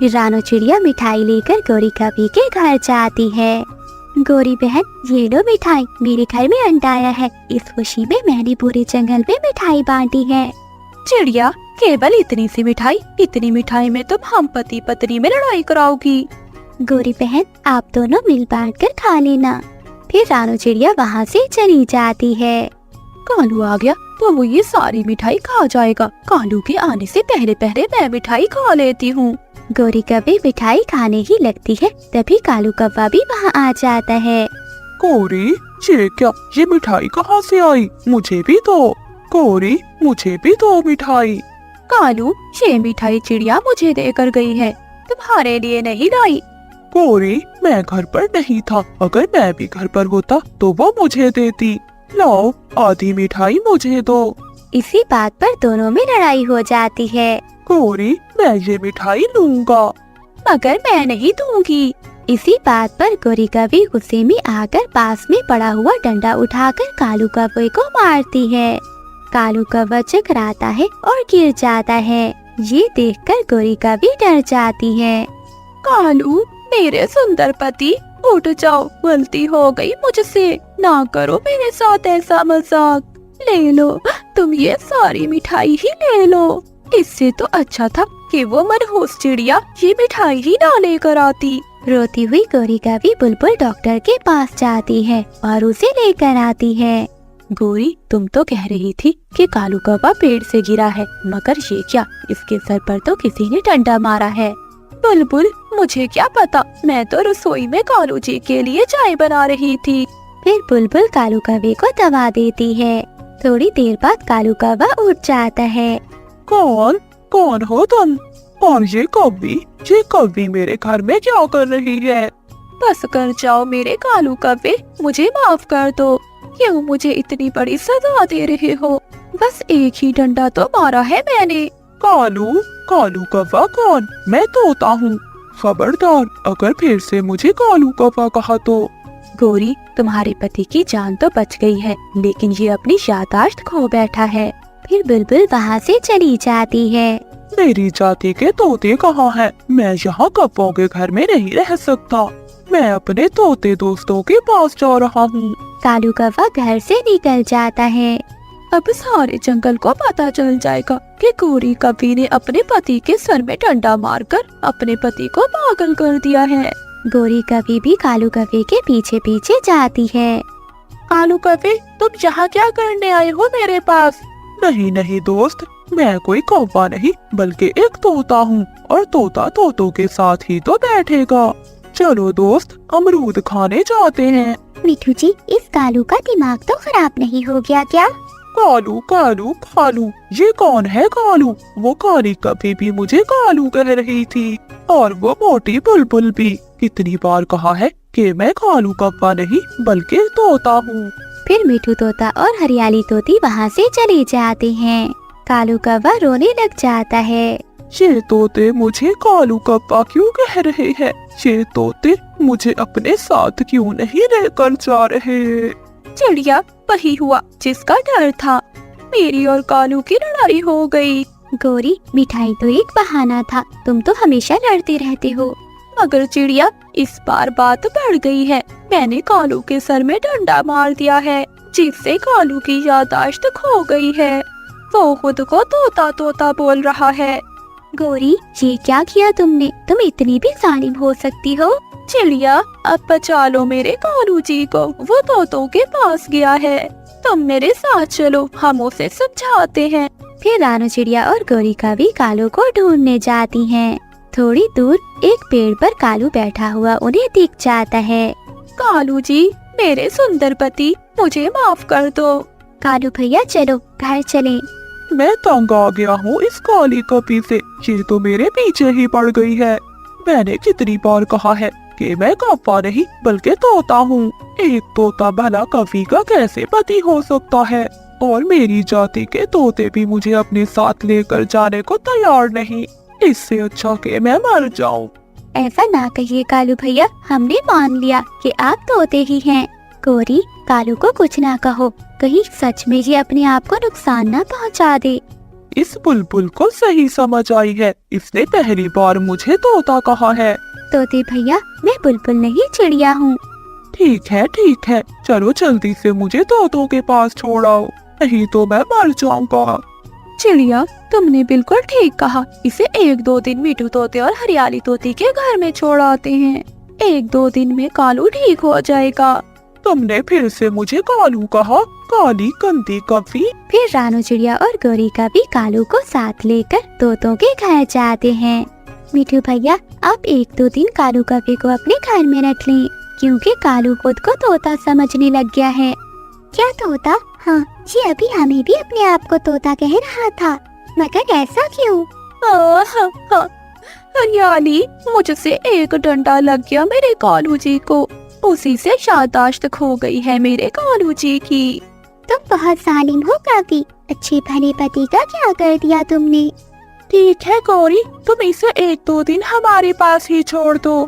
रानो चिड़िया मिठाई लेकर गौरी कवि के घर जाती है। गौरी बहन, ये लो मिठाई, मेरे घर में अंडा आया है। इस खुशी में मैंने पूरे जंगल में मिठाई बांटी है। चिड़िया, केवल इतनी सी मिठाई? इतनी मिठाई में तुम हम पति पत्नी में लड़ाई कराओगी। गौरी बहन, आप दोनों मिल बांट कर खा लेना। फिर रानो चिड़िया वहाँ से चली जाती है। कालू आ गया तो वो ये सारी मिठाई खा जाएगा। कालू के आने से पहले पहले मैं मिठाई खा लेती हूँ। गौरी कवि मिठाई खाने ही लगती है, तभी कालू कौवा भी वहाँ आ जाता है। गौरी, ये क्या? ये मिठाई कहाँ से आई? मुझे भी दो। गौरी, मुझे भी दो मिठाई। कालू, ये मिठाई चिड़िया मुझे देकर गई है, तुम्हारे लिए नहीं लाई। गौरी, मैं घर पर नहीं था। अगर मैं भी घर पर होता तो वो मुझे देती। लाओ, आधी मिठाई मुझे दो। इसी बात पर दोनों में लड़ाई हो जाती है। गौरी, मैं ये मिठाई लूंगा। मगर मैं नहीं दूंगी। इसी बात पर गौरी कवि गुस्से में आकर पास में पड़ा हुआ डंडा उठाकर कालू कौवे को मारती है। कालू कौवा चकराता है और गिर जाता है। ये देखकर गौरी कवि डर जाती है। कालू, मेरे सुंदर पति, उठ जाओ, गलती हो गई मुझसे, ना करो मेरे साथ ऐसा मजाक। ले लो, तुम ये सारी मिठाई ही ले लो। इससे तो अच्छा था कि वो मनहूस चिड़िया ये मिठाई ही ना लेकर आती। रोती हुई गौरी कवि बुलबुल डॉक्टर के पास जाती है और उसे लेकर आती है। गौरी, तुम तो कह रही थी कि कालू कौवा पेड़ से गिरा है, मगर ये क्या? इसके सर पर तो किसी ने डंडा मारा है। बुलबुल, मुझे क्या पता, मैं तो रसोई में कालू जी के लिए चाय बना रही थी। फिर बुलबुल कालू कौवे को दबा देती है। थोड़ी देर बाद कालू कौवा उठ जाता है। कौन कौन हो तुम? और ये कौवी मेरे घर में क्या कर रही है? बस कर जाओ मेरे कालू कौवे, मुझे माफ कर दो। क्यों मुझे इतनी बड़ी सजा दे रहे हो? बस एक ही डंडा तो मारा है मैंने। कालू कौवा कौन? मैं तोता हूँ। खबरदार, अगर फिर से मुझे कालू कौवा कहा तो। गौरी, तुम्हारे पति की जान तो बच गई है, लेकिन ये अपनी याददाश्त खो बैठा है। फिर बुलबुल वहाँ से चली जाती है। मेरी जाति के तोते कहाँ हैं? मैं यहाँ कौवों के घर में नहीं रह सकता। मैं अपने तोते दोस्तों के पास जा रहा हूँ। कालू कौवा घर से निकल जाता है। अब सारे जंगल को पता चल जाएगा कि गौरी कवि ने अपने पति के सर में डंडा मारकर अपने पति को पागल कर दिया है। गौरी कवि भी कालू कौवे के पीछे पीछे जाती है। कालू कवि, तुम यहाँ क्या करने आए हो मेरे पास? नहीं दोस्त, मैं कोई कौवा नहीं बल्कि एक तोता हूँ, और तोता तोतों के साथ ही तो बैठेगा। चलो दोस्त, अमरूद खाने जाते हैं। मिठू जी, इस कालू का दिमाग तो खराब नहीं हो गया क्या? कालू, ये कौन है कालू? वो काली कभी भी मुझे कालू कह रही थी, और वो मोटी बुलबुल भी। कितनी बार कहा है कि मैं कालू कौवा नहीं बल्कि तोता हूँ। फिर मिठू तोता और हरियाली तोती वहाँ से चले जाते हैं। कालू कौवा रोने लग जाता है। ये तोते मुझे कालू कौवा क्यों कह रहे हैं? ये तोते मुझे अपने साथ क्यों नहीं लेकर जा रहे? चिड़िया, वही हुआ जिसका डर था। मेरी और कालू की लड़ाई हो गई। गौरी, मिठाई तो एक बहाना था, तुम तो हमेशा लड़ते रहते हो। मगर चिड़िया, इस बार बात बढ़ गई है। मैंने कालू के सर में डंडा मार दिया है, जिससे कालू की याददाश्त खो गई है। वो खुद को तोता तोता बोल रहा है। गौरी, ये क्या किया तुमने? तुम इतनी भी जालिम हो सकती हो। चिड़िया, अब बचा लो मेरे कालू जी को, वो तोतों के पास गया है। तुम मेरे साथ चलो, हम उसे समझाते हैं। फिर रानो चिड़िया और गौरी कवि कालू को ढूंढने जाती हैं। थोड़ी दूर एक पेड़ पर कालू बैठा हुआ उन्हें दिख जाता है। कालू जी, मेरे सुंदर पति, मुझे माफ कर दो। कालू भैया, चलो घर चलें। मैं तंग आ गया हूँ इस काली कपी से। ये तो मेरे पीछे ही पड़ गई है। मैंने कितनी बार कहा है कि मैं कौवा नहीं बल्कि तोता हूँ। एक तोता भला कवि का कैसे पति हो सकता है? और मेरी जाति के तोते भी मुझे अपने साथ लेकर जाने को तैयार नहीं। इससे अच्छा कि मैं मर जाऊं। ऐसा ना कहिए कालू भैया, हमने मान लिया कि आप तोते ही हैं। गौरी, कालू को कुछ ना कहो, कहीं सच में ये अपने आप को नुकसान ना पहुंचा दे। इस बुलबुल को सही समझ आई है। इसने पहली बार मुझे तोता कहा है। तोते भैया, मैं बुलबुल नहीं चिड़िया हूँ। ठीक है, चलो जल्दी से मुझे तोतों के पास छोड़ाओ, नहीं तो मैं मर जाऊंगा। चिड़िया, तुमने बिल्कुल ठीक कहा। इसे 1-2 दिन मिठू तोते और हरियाली तोती के घर में छोड़ आते हैं। 1-2 दिन में कालू ठीक हो जाएगा। तुमने फिर से मुझे कालू कहा, काली गंदी कभी। फिर रानू चिड़िया और गौरी कभी कालू को साथ लेकर तोतों के घर जाते हैं। मिठू भैया, आप 1-2 दिन कालू कभी को अपने घर में रख लें, क्योंकि कालू खुद को तोता समझने लग गया है। क्या तोता? हाँ जी, अभी हमें भी अपने आप को तोता कह रहा था, मगर ऐसा क्यों? हाँ। हरियाली, मुझसे एक डंडा लग गया मेरे कालू जी को। उसी से याददाश्त खो गई है मेरे कालू जी की। तुम बहुत जालिम हो कभी। अच्छे भले पति का क्या कर दिया तुमने? ठीक है गौरी, तुम इसे 1-2 दिन हमारे पास ही छोड़ दो।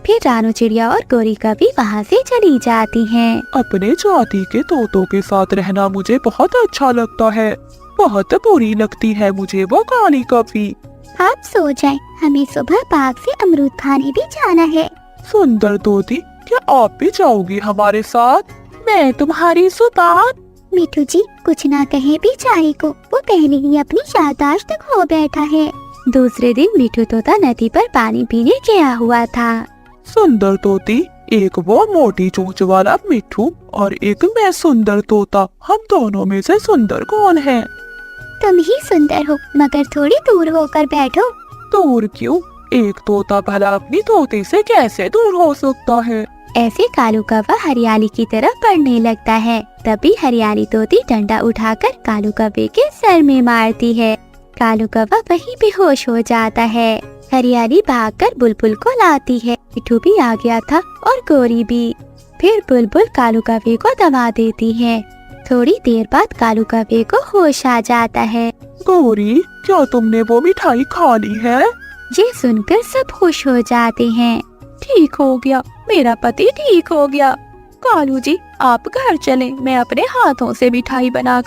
फिर रानू चिड़िया और गौरी कभी वहाँ से चली जाती हैं। अपने जाति के तोतों के साथ रहना मुझे बहुत अच्छा लगता है। बहुत बुरी लगती है मुझे वो काली कभी। आप सो जाएं, हमें सुबह बाग से अमरूद खाने भी जाना है। सुंदर तोती, क्या आप भी जाओगी हमारे साथ? मैं तुम्हारी सुल्तान। मिठू जी, कुछ ना कहे बेचारे को, वो पहले ही अपनी याददाश्त खो बैठा है। दूसरे दिन मिठू तोता नदी पर पानी पीने गया हुआ था। सुंदर तोती, एक वो मोटी चोंच वाला मिठू और एक मैं सुंदर तोता, हम दोनों में से सुंदर कौन है? तुम ही सुंदर हो, मगर थोड़ी दूर होकर बैठो। दूर क्यों? एक तोता भला अपनी तोते से कैसे दूर हो सकता है? ऐसे कालू कौवा हरियाली की तरफ बढ़ने लगता है। तभी हरियाली तोती डंडा उठाकर कालू कौवे के सर में मारती है। कालू कौवा वहीं बेहोश हो जाता है। हरियाली भागकर बुलबुल को लाती है। मिठू भी आ गया था और गौरी भी। फिर बुलबुल कालू कौवे को दबा देती है। थोड़ी देर बाद कालू कौवे को होश आ जाता है। गौरी, क्या तुमने वो मिठाई खा ली है? ये सुनकर सब खुश हो जाते हैं। ठीक हो गया, मेरा पति ठीक हो गया। कालू जी, आप घर चलें, मैं अपने हाथों से मिठाई बनाकर